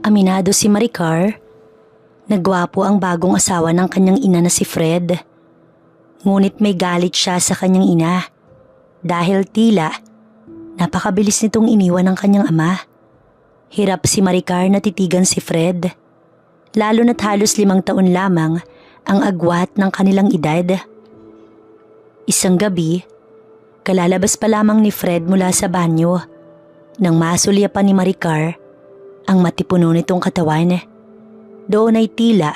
Aminado si Maricar, nagwapo ang bagong asawa ng kanyang ina na si Fred. Ngunit may galit siya sa kanyang ina dahil tila napakabilis nitong iniwan ng kanyang ama. Hirap si Maricar na titigan si Fred, lalo na't halos 5 taon lamang ang agwat ng kanilang edad. Isang gabi, kalalabas pa lamang ni Fred mula sa banyo nang masulyapan ni Maricar ang matipuno nitong katawan. Doon ay tila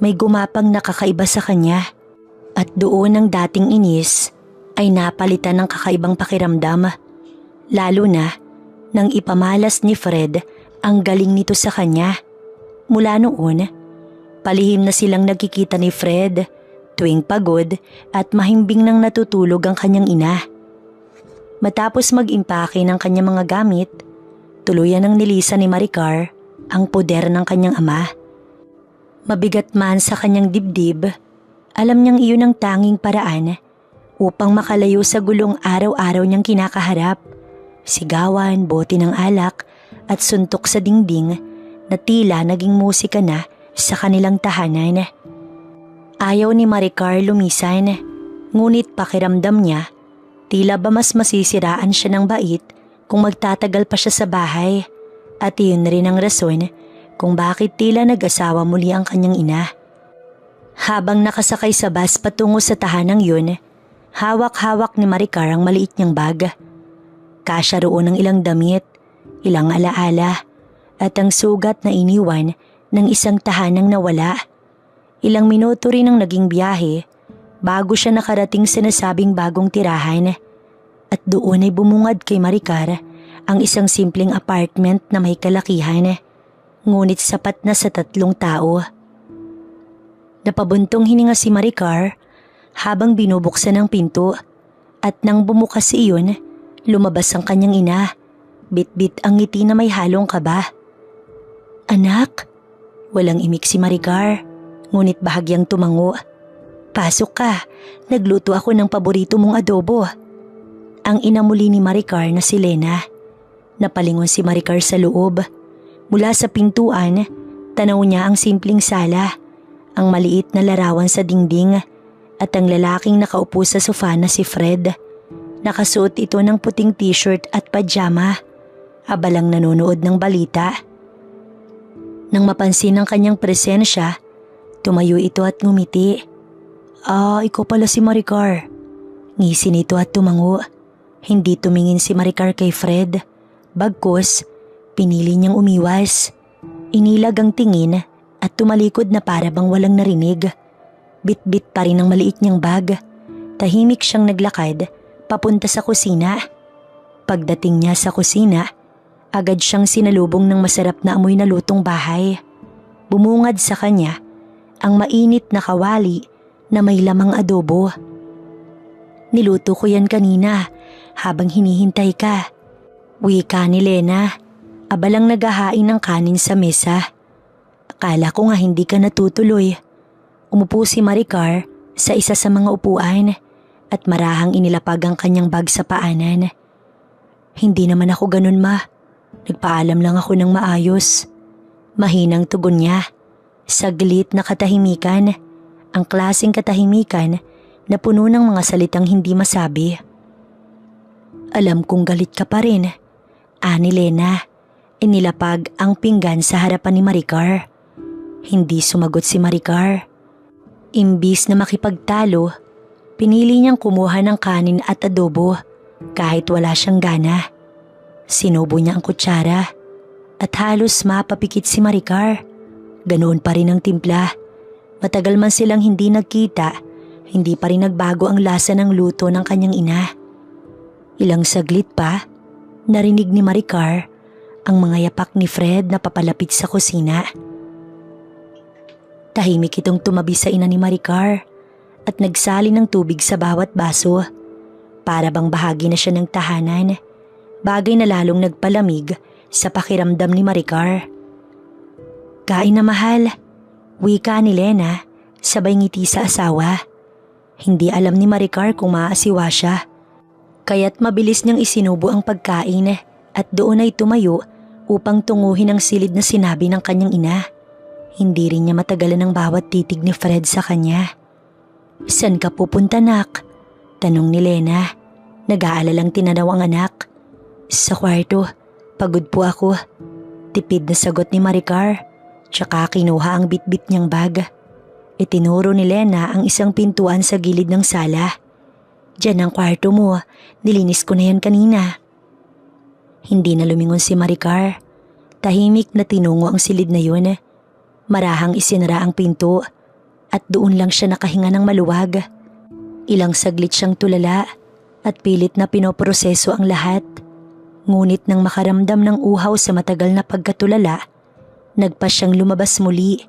may gumapang nakakaiba sa kanya at doon ang dating inis ay napalitan ng kakaibang pakiramdam, lalo na nang ipamalas ni Fred ang galing nito sa kanya. Mula noon, palihim na silang nagkikita ni Fred tuwing pagod at mahimbing nang natutulog ang kanyang ina. Matapos mag-impake ng kanyang mga gamit, tuluyan ng nilisan ni Maricar ang poder ng kanyang ama. Mabigat man sa kanyang dibdib, alam niyang iyon ang tanging paraan upang makalayo sa gulong araw-araw niyang kinakaharap. Sigawan, bote ng alak at suntok sa dingding na tila naging musika na sa kanilang tahanan. Ayaw ni Maricar lumisan, ngunit pakiramdam niya tila ba mas masisiraan siya ng bait kung magtatagal pa siya sa bahay, at iyon rin ang rason kung bakit tila nag-asawa muli ang kanyang ina. Habang nakasakay sa bus patungo sa tahanang yun, hawak-hawak ni Maricar ang maliit niyang bag. Kasya roon ang ilang damit, ilang alaala, at ang sugat na iniwan ng isang tahanang nawala. Ilang minuto rin ang naging biyahe bago siya nakarating sa nasabing bagong tirahan. At doon ay bumungad kay Maricar ang isang simpleng apartment na may kalakihan, ngunit sapat na sa 3 tao. Napabuntong hininga si Maricar habang binubuksan ang pinto, at nang bumukas iyon, lumabas ang kanyang ina, bit-bit ang ngiti na may halong kaba. "Anak?" Walang imik si Maricar, ngunit bahagyang tumango. "Pasok ka, nagluto ako ng paborito mong adobo." Ang ina muli ni Maricar na si Lena. Napalingon si Maricar sa loob. Mula sa pintuan, tanaw niya ang simpleng sala, ang maliit na larawan sa dingding, at ang lalaking nakaupo sa sofa na si Fred. Nakasuot ito ng puting t-shirt at pajama, abalang nanonood ng balita. Nang mapansin ang kanyang presensya, tumayo ito at ngumiti. Ikaw pala si Maricar." Ngisi nito at tumango. Hindi tumingin si Maricar kay Fred, bagkus pinili niyang umiwas. Inilag ang tingin at tumalikod na para bang walang narinig. Bit-bit pa rin ang maliit niyang bag. Tahimik siyang naglakad papunta sa kusina. Pagdating niya sa kusina, agad siyang sinalubong ng masarap na amoy na lutong bahay. Bumungad sa kanya ang mainit na kawali na may lamang adobo. "Niluto ko yan kanina habang hinihintay ka," wika ni Lena, abalang naghahain ng kanin sa mesa. "Akala ko nga hindi ka natutuloy." Umupo si Maricar sa isa sa mga upuan at marahang inilapag ang kanyang bag sa paanan. "Hindi naman ako ganun, ma. Nagpaalam lang ako ng maayos." Mahinang tugon niya. Saglit na katahimikan, ang klaseng katahimikan na puno ng mga salitang hindi masabi. "Alam kong galit ka pa rin," ani Lena. Inilapag ang pinggan sa harapan ni Maricar. Hindi sumagot si Maricar. Imbis na makipagtalo, pinili niyang kumuha ng kanin at adobo kahit wala siyang gana. Sinubo niya ang kutsara at halos mapapikit si Maricar. Ganoon pa rin ang timpla. Matagal man silang hindi nagkita, hindi pa rin nagbago ang lasa ng luto ng kanyang ina. Ilang saglit pa, narinig ni Maricar ang mga yapak ni Fred na papalapit sa kusina. Tahimik itong tumabi sa ina ni Maricar at nagsali ng tubig sa bawat baso. Para bang bahagi na siya ng tahanan, bagay na lalong nagpalamig sa pakiramdam ni Maricar. "Kain na, mahal," wika ni Lena, sabay ngiti sa asawa. Hindi alam ni Maricar kung maaasiwa siya, kaya't mabilis niyang isinubo ang pagkain at doon ay tumayo upang tunguhin ang silid na sinabi ng kanyang ina. Hindi rin niya matagalan ang bawat titig ni Fred sa kanya. "San ka pupunta, nak?" tanong ni Lena. Nag-aalalang tinanaw ang anak. "Sa kwarto, pagod po ako." Tipid na sagot ni Maricar, tsaka kinuha ang bitbit niyang bag. Itinuro ni Lena ang isang pintuan sa gilid ng sala. "Diyan ang kwarto mo, nilinis ko na yan kanina." Hindi na lumingon si Maricar. Tahimik na tinungo ang silid na yun. Marahang isinara ang pinto at doon lang siya nakahinga ng maluwag. Ilang saglit siyang tulala at pilit na pinoproseso ang lahat. Ngunit nang makaramdam ng uhaw sa matagal na pagkatulala, nagpa siyang lumabas muli.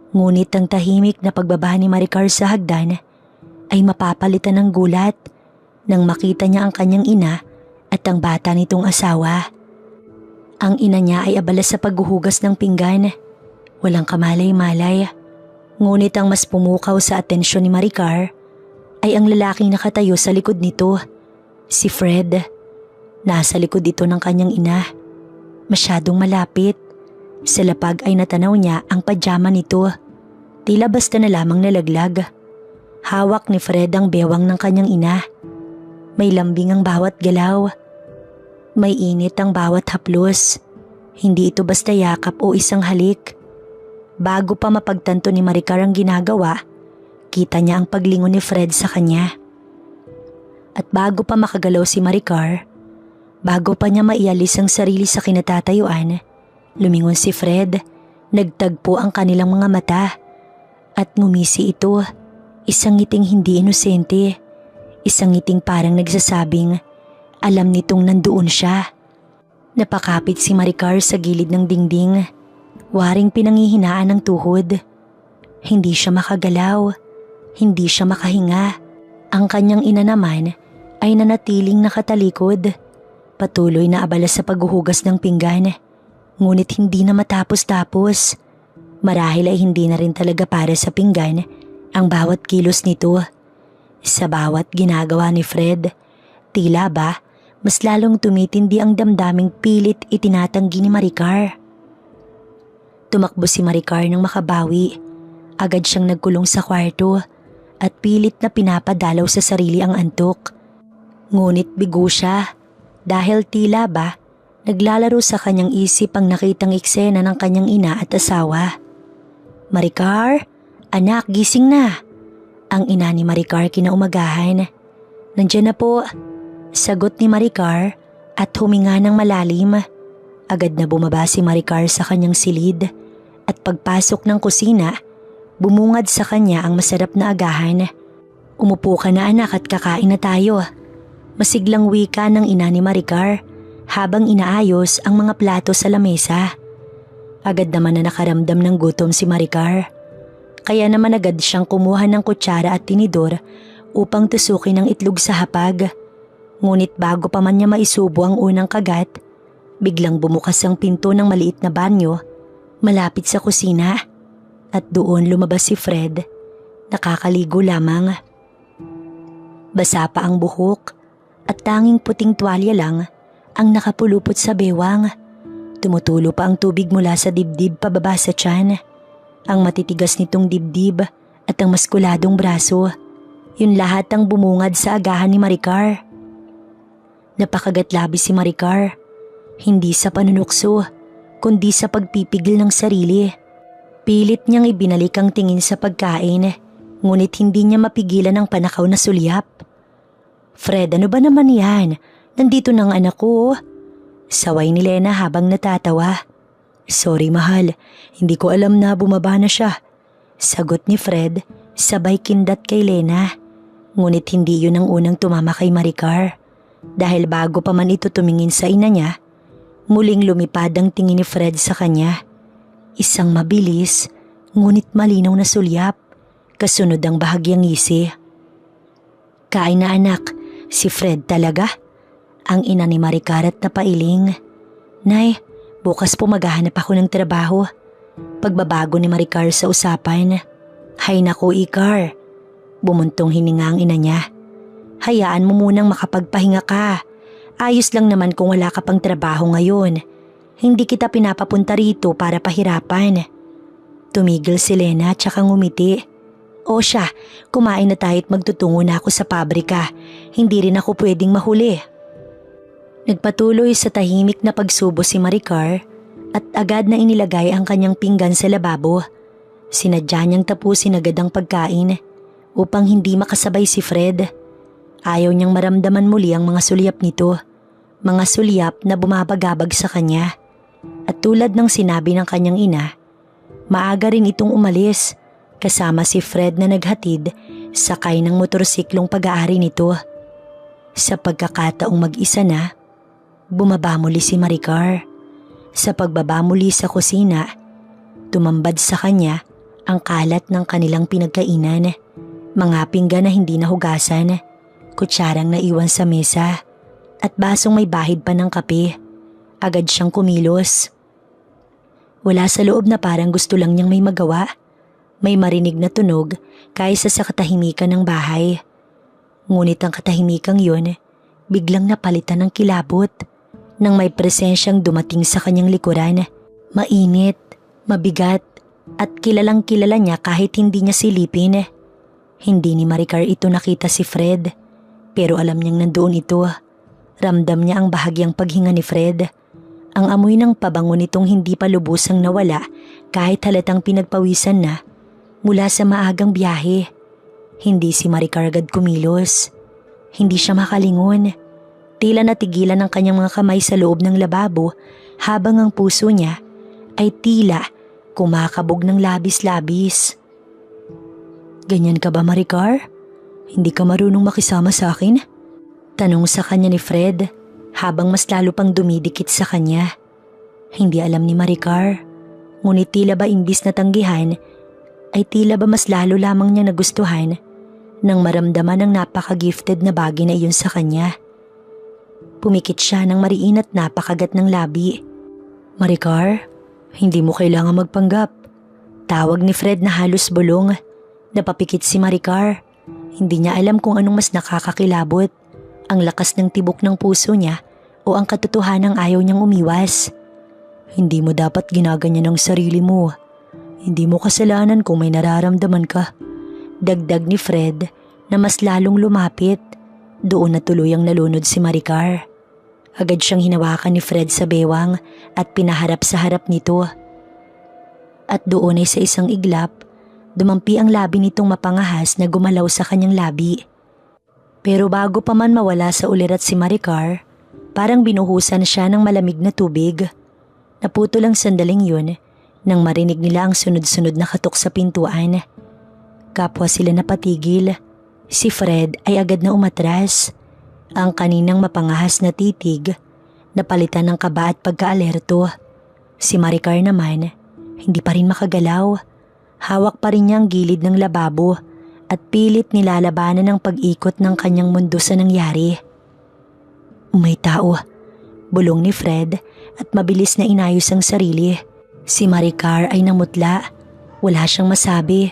Ngunit ang tahimik na pagbaba ni Maricar sa hagdan ay mapapalitan ng gulat nang makita niya ang kanyang ina at ang bata nitong asawa. Ang ina niya ay abala sa paghuhugas ng pinggan. Walang kamalay-malay. Ngunit ang mas pumukaw sa atensyon ni Maricar ay ang lalaking nakatayo sa likod nito, si Fred. Nasa likod ito ng kanyang ina. Masyadong malapit. Sa lapag ay natanaw niya ang pajama nito. Tila basta na lamang nalaglag. Hawak ni Fred ang bewang ng kanyang ina. May lambing ang bawat galaw. May init ang bawat haplos. Hindi ito basta yakap o isang halik. Bago pa mapagtanto ni Maricar ang ginagawa, kita niya ang paglingon ni Fred sa kanya. At bago pa makagalaw si Maricar, bago pa niya maialis ang sarili sa kinatatayuan, lumingon si Fred. Nagtagpo ang kanilang mga mata at ngumisi ito. Isang ngiting hindi inosente. Isang ngiting parang nagsasabing alam nitong nandoon siya. Napakapit si Maricar sa gilid ng dingding. Waring pinanghihinaan ng tuhod. Hindi siya makagalaw. Hindi siya makahinga. Ang kanyang ina naman ay nanatiling nakatalikod. Patuloy na abala sa paghuhugas ng pinggan. Ngunit hindi na matapos-tapos. Marahil ay hindi na rin talaga para sa pinggan ang bawat kilos nito. Sa bawat ginagawa ni Fred, tila ba mas lalong tumitindi ang damdaming pilit itinatanggi ni Maricar. Tumakbo si Maricar nang makabawi. Agad siyang nagkulong sa kwarto at pilit na pinapadalaw sa sarili ang antok. Ngunit bigo siya dahil tila ba naglalaro sa kanyang isip ang nakitang eksena ng kanyang ina at asawa. "Maricar, anak, gising na." Ang ina ni Maricar kinaumagahan. "Nandiyan na po," sagot ni Maricar at huminga ng malalim. Agad na bumaba si Maricar sa kanyang silid at pagpasok ng kusina, bumungad sa kanya ang masarap na agahan. "Umupo ka na anak at kakain na tayo." Masiglang wika ng ina ni Maricar habang inaayos ang mga plato sa lamesa. Agad naman na nakaramdam ng gutom si Maricar. Kaya naman agad siyang kumuha ng kutsara at tinidor upang tusukin ang itlog sa hapag. Ngunit bago pa man niya maisubo ang unang kagat, biglang bumukas ang pinto ng maliit na banyo malapit sa kusina at doon lumabas si Fred, nakakaligo lamang. Basa pa ang buhok at tanging puting tuwalya lang ang nakapulupot sa bewang. Tumutulo pa ang tubig mula sa dibdib pababa sa tiyan. Ang matitigas nitong dibdib at ang maskuladong braso, yun lahat ang bumungad sa agahan ni Maricar. Napakagatlabi si Maricar, hindi sa panunukso, kundi sa pagpipigil ng sarili. Pilit niyang ibinalik ang tingin sa pagkain, ngunit hindi niya mapigilan ang panakaw na sulyap. "Fred, ano ba naman yan? Nandito ng anak ko." Saway ni Lena habang natatawa. "Sorry mahal, hindi ko alam na bumaba na siya," sagot ni Fred sabay kindat kay Lena. Ngunit hindi yun ang unang tumama kay Maricar. Dahil bago pa man ito tumingin sa ina niya, muling lumipad ang tingin ni Fred sa kanya. Isang mabilis, ngunit malinaw na sulyap, kasunod ang bahagyang ngisi. "Kain na anak, si Fred talaga?" Ang ina ni Maricar at napailing. "Nay, bukas po maghahanap ako ng trabaho." Pagbabago ni Maricar sa usapan. "Hay naku Icar." Bumuntong hininga ang ina niya. "Hayaan mo munang makapagpahinga ka. Ayos lang naman kung wala ka pang trabaho ngayon. Hindi kita pinapapunta rito para pahirapan. Tumigil si Lena at saka ngumiti. O siya, kumain na tayo at magtutungo na ako sa pabrika. Hindi rin ako pwedeng mahuli. Nagpatuloy sa tahimik na pagsubo si Maricar at agad na inilagay ang kanyang pinggan sa lababo. Sinadya niyang tapusin agad ang pagkain upang hindi makasabay si Fred. Ayaw niyang maramdaman muli ang mga sulyap nito. Mga sulyap na bumabagabag sa kanya. At tulad ng sinabi ng kanyang ina, maaga rin itong umalis kasama si Fred na naghatid sakay ng motorsiklong pag-aari nito. Sa pagkakataong mag-isa na, bumaba muli si Maricar. Sa pagbaba muli sa kusina, tumambad sa kanya ang kalat ng kanilang pinagkainan. Mga pinggan na hindi nahugasan, kutsarang naiwan sa mesa, at basong may bahid pa ng kape. Agad siyang kumilos. Wala sa loob na parang gusto lang niyang may magawa. May marinig na tunog kaysa sa katahimikan ng bahay. Ngunit ang katahimikang yun, biglang napalitan ng kilabot nang may presensyang dumating sa kanyang likuran. Mainit, mabigat, at kilalang kilala niya kahit hindi niya silipin. Hindi ni Maricar ito nakita si Fred, pero alam niyang nandoon ito. Ramdam niya ang bahagyang paghinga ni Fred. Ang amoy ng pabango nitong hindi pa lubusang nawala kahit halatang pinagpawisan na mula sa maagang biyahe. Hindi si Maricar agad kumilos. Hindi siya makalingon. Tila natigilan ang kanyang mga kamay sa loob ng lababo habang ang puso niya ay tila kumakabog ng labis-labis. Ganyan ka ba, Maricar? Hindi ka marunong makisama sa akin? Tanong sa kanya ni Fred habang mas lalo pang dumidikit sa kanya. Hindi alam ni Maricar, ngunit tila ba imbis na tanggihan, ay tila ba mas lalo lamang niya nagustuhan nang maramdaman ang napaka-gifted na bagay na iyon sa kanya. Pumikit siya ng mariin at napakagat ng labi. Maricar, hindi mo kailangan magpanggap. Tawag ni Fred na halos bulong. Napapikit si Maricar. Hindi niya alam kung anong mas nakakakilabot, ang lakas ng tibok ng puso niya o ang katotohanang ayaw niyang umiwas. Hindi mo dapat ginaganyan ang sarili mo. Hindi mo kasalanan kung may nararamdaman ka. Dagdag ni Fred na mas lalong lumapit. Doon na tuluyang nalunod si Maricar. Agad siyang hinawakan ni Fred sa bewang at pinaharap sa harap nito. At doon ay sa isang iglap, dumampi ang labi nitong mapangahas na gumalaw sa kanyang labi. Pero bago pa man mawala sa ulirat si Maricar, parang binuhusan siya ng malamig na tubig. Naputol ang sandaling yun nang marinig nila ang sunod-sunod na katok sa pintuan. Kapwa sila napatigil. Si Fred ay agad na umatras. Ang kaninang mapangahas na titig, napalitan ng kaba at pagkaalerto. Si Maricar naman, hindi pa rin makagalaw. Hawak pa rin niya ang gilid ng lababo at pilit nilalabanan ang pag-ikot ng kanyang mundo sa nangyari. May tao, bulong ni Fred at mabilis na inayos ang sarili. Si Maricar ay namutla. Wala siyang masabi.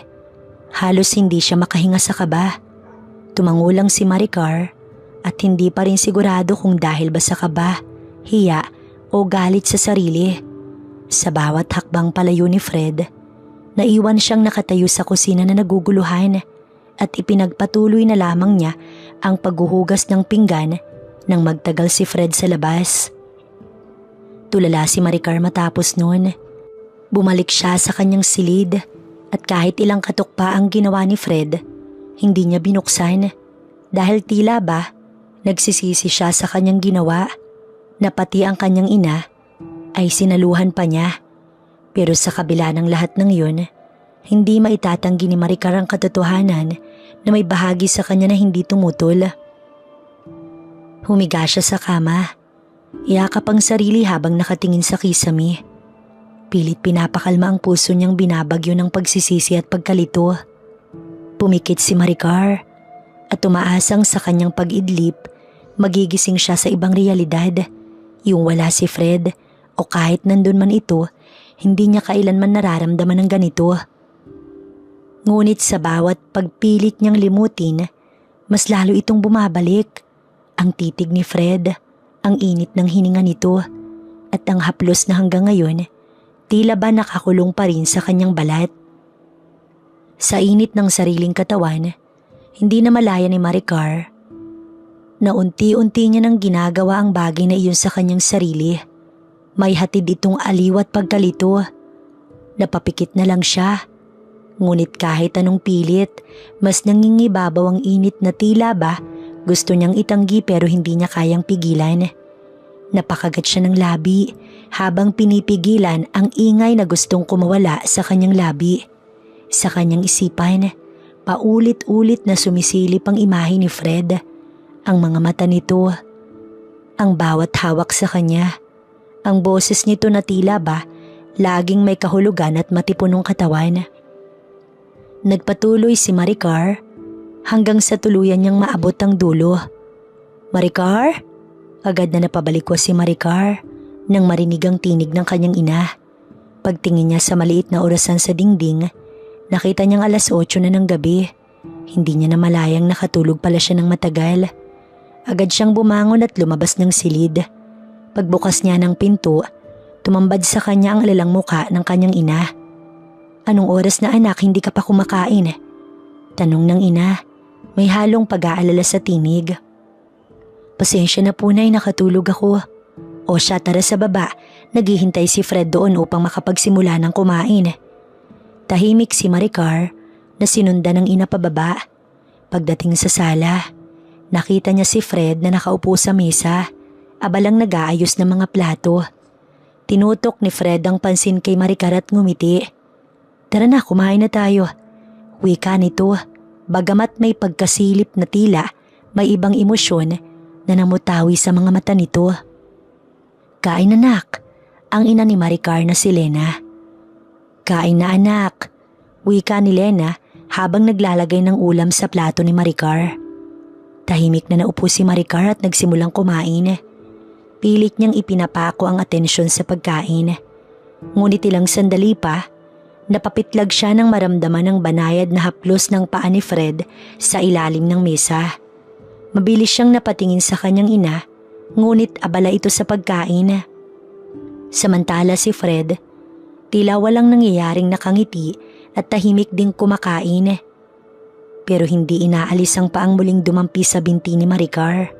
Halos hindi siya makahinga sa kaba. Tumango lang si Maricar at hindi pa rin sigurado kung dahil ba sa kaba, hiya o galit sa sarili. Sa bawat hakbang palayo ni Fred, naiwan siyang nakatayo sa kusina na naguguluhan at ipinagpatuloy na lamang niya ang paghuhugas ng pinggan nang magtagal si Fred sa labas. Tulala si Maricar matapos noon. Bumalik siya sa kanyang silid at kahit ilang katok pa ang ginawa ni Fred, hindi niya binuksan dahil tila ba nagsisisi siya sa kanyang ginawa na pati ang kanyang ina ay sinaluhan pa niya. Pero sa kabila ng lahat ng yun, hindi maitatanggi ni Maricar ang katotohanan na may bahagi sa kanya na hindi tumutol. Humiga siya sa kama. Iyakap ang sarili habang nakatingin sa kisame. Pilit pinapakalma ang puso niyang binabagyo ng pagsisisi at pagkalito. Pumikit si Maricar at umaasang sa kanyang pag-idlip magigising siya sa ibang realidad. Yung wala si Fred o kahit nandun man ito, hindi niya kailanman nararamdaman ng ganito. Ngunit sa bawat pagpilit niyang limutin, mas lalo itong bumabalik. Ang titig ni Fred, ang init ng hininga nito, at ang haplos na hanggang ngayon tila ba nakakulong pa rin sa kanyang balat. Sa init ng sariling katawan, hindi na malaya ni Maricar na unti-unti niya nang ginagawa ang bagay na iyon sa kanyang sarili. May hatid itong aliw at pagkalito. Napapikit na lang siya. Ngunit kahit anong pilit, mas nangingibabaw ang init na tila ba gusto niyang itanggi pero hindi niya kayang pigilan. Napakagat siya ng labi habang pinipigilan ang ingay na gustong kumawala sa kanyang labi. Sa kanyang isipan, paulit-ulit na sumisilip ang imahe ni Fred. Ang mga mata nito, ang bawat hawak sa kanya, ang boses nito na tila ba laging may kahulugan at matipunong katawan. Nagpatuloy si Maricar hanggang sa tuluyan niyang maabot ang dulo. "Maricar?" Agad na napabalik si Maricar nang marinig ang tinig ng kanyang ina. Pagtingin niya sa maliit na orasan sa dingding, nakita niyang 8:00 na ng gabi. Hindi niya na malayang nakatulog pala siya ng matagal. Agad siyang bumangon at lumabas ng silid. Pagbukas niya ng pinto, tumambad sa kanya ang alalang muka ng kanyang ina. "Anong oras na anak, hindi ka pa kumakain?" Tanong ng ina, may halong pag-aalala sa tinig. "Pasensya na po nay, nakatulog ako." "O siya, tara sa baba, naghihintay si Fred doon upang makapagsimula ng kumain." Tahimik si Maricar na sinundan ng ina pababa. Pagdating sa sala, nakita niya si Fred na nakaupo sa mesa, abalang nag-aayos ng mga plato. Tinutok ni Fred ang pansin kay Maricar at ngumiti. "Tara na, kumain na tayo." Wika nito, bagamat may pagkasilip na tila may ibang emosyon na namutawi sa mga mata nito. "Kain anak," ang ina ni Maricar na si Lena. "Kain na anak," wika ni Lena habang naglalagay ng ulam sa plato ni Maricar. Tahimik na naupo si Maricar at nagsimulang kumain. Pilit niyang ipinapako ang atensyon sa pagkain. Ngunit ilang sandali pa, napapitlag siya nang maramdaman ng banayad na haplos ng paa ni Fred sa ilalim ng mesa. Mabilis siyang napatingin sa kanyang ina, ngunit abala ito sa pagkain. Samantala si Fred, tila walang nangyayaring nakangiti at tahimik ding kumakain. Pero hindi inaalis ang paang muling dumampi sa binti ni Maricar.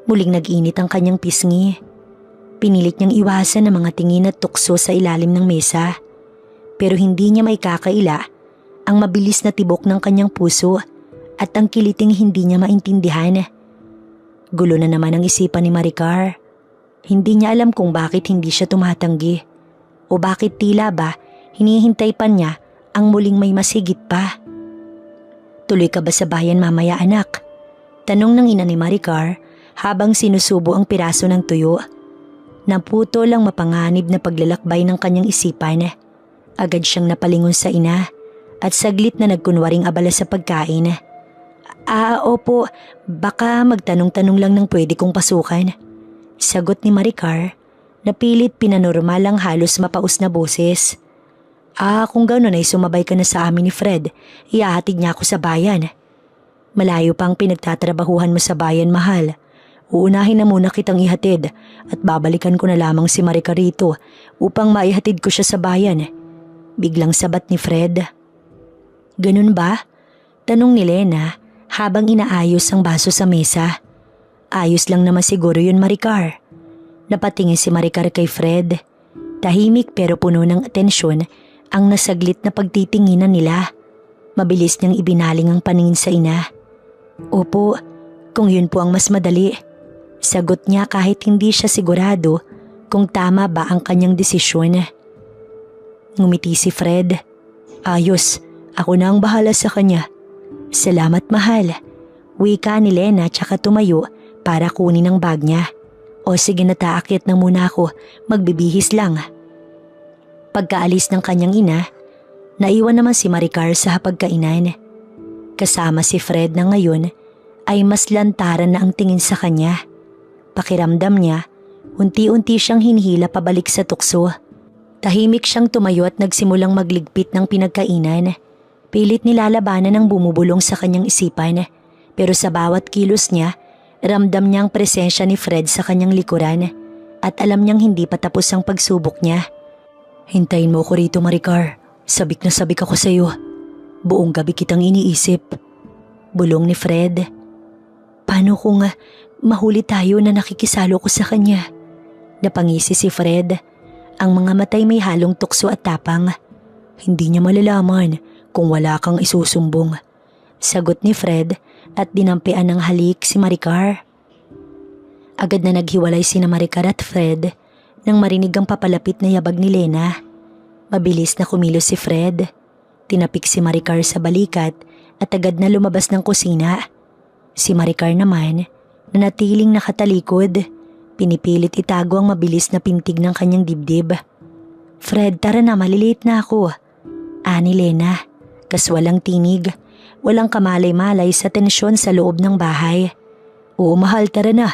Muling nag-init ang kanyang pisngi. Pinilit niyang iwasan ang mga tingin at tukso sa ilalim ng mesa. Pero hindi niya may kakaila ang mabilis na tibok ng kanyang puso at ang kiliting hindi niya maintindihan. Gulo na naman ang isipan ni Maricar. Hindi niya alam kung bakit hindi siya tumatanggi o bakit tila ba hinihintay pa niya ang muling may masigit pa. "Tuloy ka ba sa bayan mamaya anak?" Tanong ng ina ni Maricar habang sinusubo ang piraso ng tuyo. Naputo lang mapanganib na paglalakbay ng kanyang isipan. Agad siyang napalingon sa ina at saglit na nagkunwaring abala sa pagkain. Opo, baka magtanong-tanong lang ng pwede kong pasukan." Sagot ni Maricar na pilit pinanormal ang halos mapaus na boses. Kung gano'n ay sumabay ka na sa amin ni Fred, ihahatid niya ako sa bayan." "Malayo pang pinagtatrabahuhan mo sa bayan, mahal. Uunahin na muna kitang ihatid at babalikan ko na lamang si Maricar rito upang maihatid ko siya sa bayan." Biglang sabat ni Fred. "Ganun ba?" Tanong ni Lena habang inaayos ang baso sa mesa. "Ayos lang naman siguro yun, Maricar." Napatingin si Maricar kay Fred. Tahimik pero puno ng atensyon ang nasaglit na pagtitinginan nila. Mabilis niyang ibinaling ang paningin sa ina. "Opo, kung yun po ang mas madali." Sagot niya kahit hindi siya sigurado kung tama ba ang kanyang desisyon. Ngumiti si Fred. "Ayos, ako na ang bahala sa kanya." "Salamat mahal." Wika ni Lena tsaka tumayo para kunin ang bag niya. "O sige na, taakit na muna ako, magbibihis lang." Pagkaalis ng kanyang ina, naiwan naman si Maricar sa hapagkainan. Kasama si Fred na ngayon ay mas lantaran na ang tingin sa kanya. Pakiramdam niya, unti-unti siyang hinihila pabalik sa tukso. Tahimik siyang tumayo at nagsimulang magligpit ng pinagkainan. Pilit nilalabanan ang bumubulong sa kanyang isipan, pero sa bawat kilos niya, ramdam niya ang presensya ni Fred sa kanyang likuran. at alam niyang hindi pa tapos ang pagsubok niya. Hintayin mo ko rito, Maricar. Sabik na sabik ako sa'yo. Buong gabi kitang iniisip. Bulong ni Fred. Paano kung mahuli tayo na nakikisalo ko sa kanya? Napangisi si Fred. Ang mga matay may halong tukso at tapang. Hindi niya malalaman kung wala kang isusumbong. Sagot ni Fred at dinampian ng halik si Maricar. Agad na naghiwalay sina Maricar at Fred nang marinig ang papalapit na yabag ni Lena. Mabilis na kumilos si Fred. Tinapik si Maricar sa balikat at agad na lumabas ng kusina. Si Maricar naman, nanatiling nakatalikod, pinipilit itago ang mabilis na pintig ng kanyang dibdib. Fred, tara na, maliliit na ako. Ani Lena, kaswalang tinig, walang kamalay-malay sa tensyon sa loob ng bahay. Oo mahal, tara na.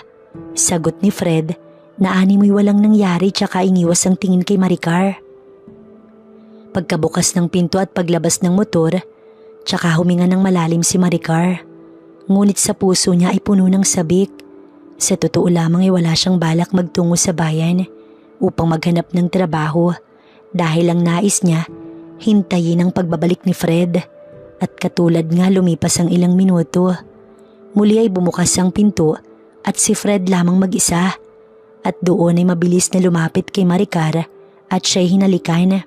Sagot ni Fred na animoy walang nangyari tsaka iniwas ang tingin kay Maricar. Pagkabukas ng pinto at paglabas ng motor, tsaka huminga ng malalim si Maricar. Ngunit sa puso niya ay puno ng sabik. Sa totoo lamang ay wala siyang balak magtungo sa bayan upang maghanap ng trabaho dahil ang nais niya hintayin ang pagbabalik ni Fred. At katulad nga lumipas ang ilang minuto, muli ay bumukas ang pinto at si Fred lamang mag-isa at doon ay mabilis na lumapit kay Maricar at siya'y hinalikan.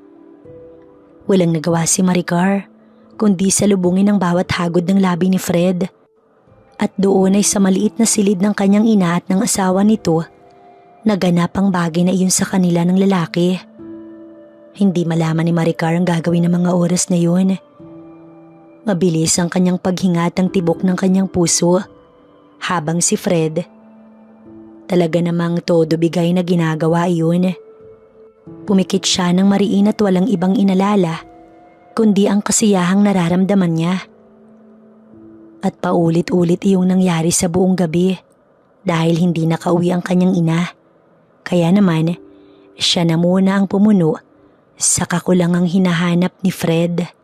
Walang nagawa si Maricar kundi salubungin ang bawat hagod ng labi ni Fred. At doon ay sa maliit na silid ng kanyang ina at ng asawa nito, naganap ang bagay na iyon sa kanila ng lalaki. Hindi malaman ni Maricar ang gagawin ng mga oras na yun. Mabilis ang kanyang paghinga at ang tibok ng kanyang puso. Habang si Fred, talaga namang todo bigay na ginagawa iyon. Pumikit siya ng mariin at walang ibang inalala, kundi ang kasiyahang nararamdaman niya. At paulit-ulit iyong nangyari sa buong gabi dahil hindi nakauwi ang kanyang ina. Kaya naman, siya na muna ang pumuno sa kakulangang hinahanap ni Fred.